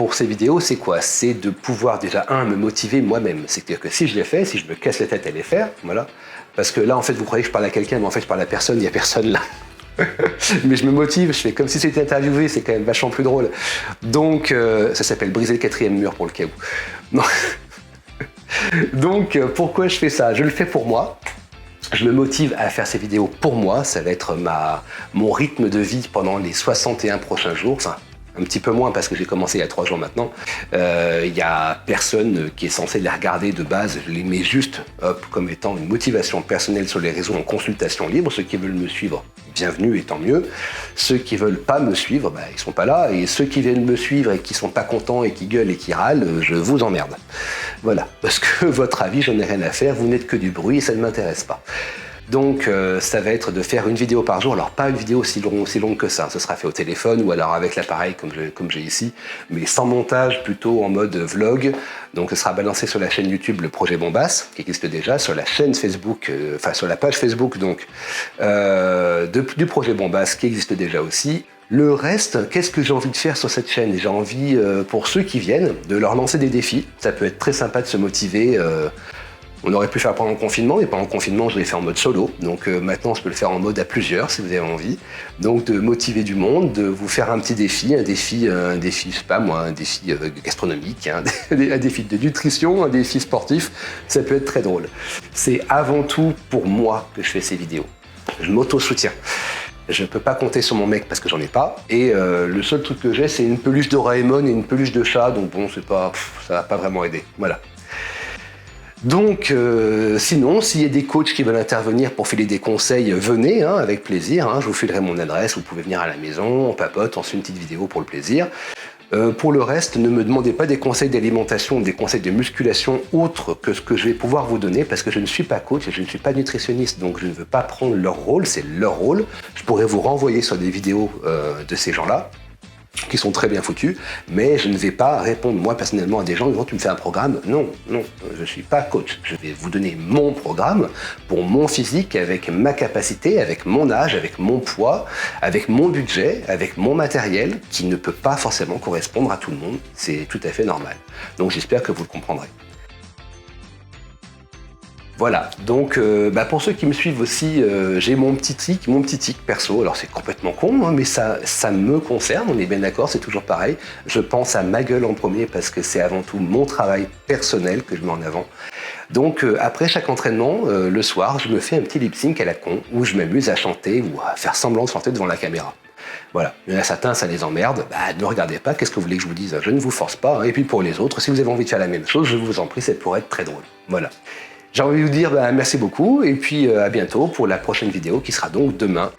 pour ces vidéos, c'est quoi? C'est de pouvoir déjà, me motiver moi-même. C'est-à-dire que si je les fais, si je me casse la tête à les faire, voilà. Parce que là, en fait, vous croyez que je parle à quelqu'un, mais en fait, je parle à personne, il n'y a personne là. Mais je me motive, je fais comme si c'était interviewé, c'est quand même vachement plus drôle. Donc, ça s'appelle briser le quatrième mur pour le cas où. Donc, pourquoi je fais ça? Je le fais pour moi. Je me motive à faire ces vidéos pour moi. Ça va être mon rythme de vie pendant les 61 prochains jours. Enfin, un petit peu moins parce que j'ai commencé il y a 3 jours maintenant. Il n'y a personne qui est censé les regarder de base. Je les mets juste comme étant une motivation personnelle sur les réseaux en consultation libre. Ceux qui veulent me suivre, bienvenue et tant mieux. Ceux qui veulent pas me suivre, ils sont pas là. Et ceux qui viennent me suivre et qui sont pas contents et qui gueulent et qui râlent, je vous emmerde. Voilà, parce que votre avis, j'en ai rien à faire. Vous n'êtes que du bruit et ça ne m'intéresse pas. Donc ça va être de faire une vidéo par jour, alors pas une vidéo aussi longue que ça, ce sera fait au téléphone ou alors avec l'appareil comme j'ai ici, mais sans montage, plutôt en mode vlog. Donc ce sera balancé sur la chaîne YouTube Le Projet Bombass, qui existe déjà, sur la chaîne Facebook, sur la page Facebook donc du Projet Bombass, qui existe déjà aussi. Le reste, qu'est-ce que j'ai envie de faire sur cette chaîne? J'ai envie, pour ceux qui viennent, de leur lancer des défis. Ça peut être très sympa de se motiver. On aurait pu faire pendant le confinement, mais pendant le confinement, je l'ai fait en mode solo. Donc maintenant, je peux le faire en mode à plusieurs, si vous avez envie. Donc de motiver du monde, de vous faire un petit défi, un défi, je sais pas moi, un défi gastronomique, un défi de nutrition, un défi sportif. Ça peut être très drôle. C'est avant tout pour moi que je fais ces vidéos. Je m'auto-soutiens. Je ne peux pas compter sur mon mec parce que j'en ai pas. Et le seul truc que j'ai, c'est une peluche Doraemon et une peluche de chat. Donc bon, c'est pas, ça va pas vraiment aider. Voilà. Donc, sinon, s'il y a des coachs qui veulent intervenir pour filer des conseils, venez, avec plaisir. Je vous filerai mon adresse, vous pouvez venir à la maison, on papote, on se fait une petite vidéo pour le plaisir. Pour le reste, ne me demandez pas des conseils d'alimentation, des conseils de musculation autres que ce que je vais pouvoir vous donner parce que je ne suis pas coach et je ne suis pas nutritionniste, donc je ne veux pas prendre leur rôle, c'est leur rôle. Je pourrais vous renvoyer sur des vidéos de ces gens-là, qui sont très bien foutus, mais je ne vais pas répondre moi personnellement à des gens qui vont tu me fais un programme. Non, je ne suis pas coach. Je vais vous donner mon programme pour mon physique, avec ma capacité, avec mon âge, avec mon poids, avec mon budget, avec mon matériel, qui ne peut pas forcément correspondre à tout le monde. C'est tout à fait normal. Donc j'espère que vous le comprendrez. Voilà, donc pour ceux qui me suivent aussi, j'ai mon petit tic perso, alors c'est complètement con, mais ça me concerne, on est bien d'accord, c'est toujours pareil. Je pense à ma gueule en premier parce que c'est avant tout mon travail personnel que je mets en avant. Donc après chaque entraînement, le soir, je me fais un petit lip sync à la con, où je m'amuse à chanter ou à faire semblant de chanter devant la caméra. Voilà, il y en a certains, ça les emmerde, ne regardez pas, qu'est-ce que vous voulez que je vous dise? Je ne vous force pas, et puis pour les autres, si vous avez envie de faire la même chose, je vous en prie, ça pourrait être très drôle. Voilà. J'ai envie de vous dire merci beaucoup et puis à bientôt pour la prochaine vidéo qui sera donc demain.